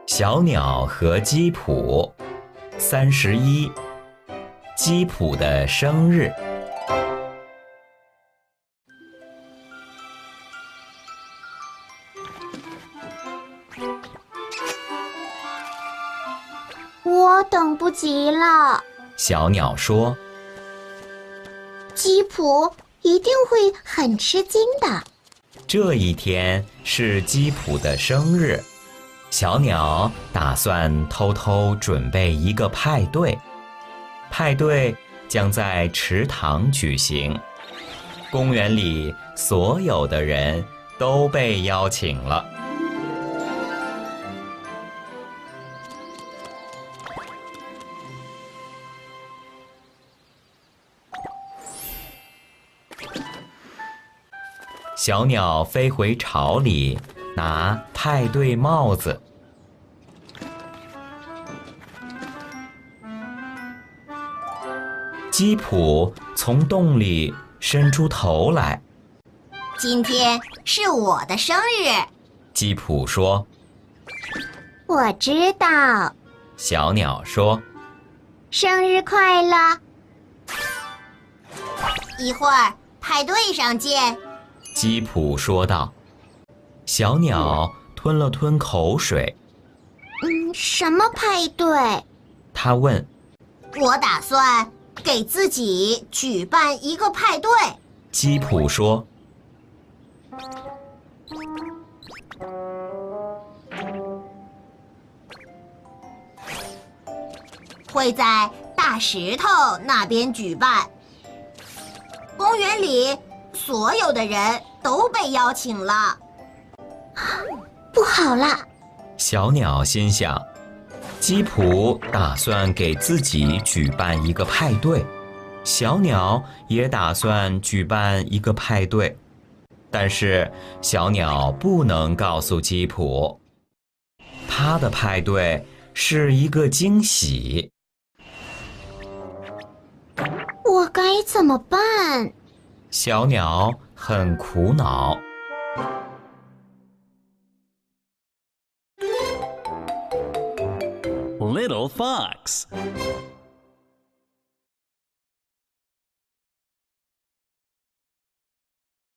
小鸟和基普31，基普的生日。我等不及了，小鸟说。基普一定会很吃惊的。这一天是基普的生日，小鸟打算偷偷准备一个派对。派对将在池塘举行，公园里所有的人都被邀请了。小鸟飞回巢里，拿派对帽子。基普从洞里伸出头来。今天是我的生日，基普说。我知道，小鸟说。生日快乐！一会儿派对上见。基普说道。小鸟吞了吞口水。什么派对？他问。我打算给自己举办一个派对。基普说。会在大石头那边举办。公园里所有的人都被邀请了。不好了，小鸟心想，基普打算给自己举办一个派对，小鸟也打算举办一个派对，但是小鸟不能告诉基普，他的派对是一个惊喜。我该怎么办？小鸟很苦恼。Little Fox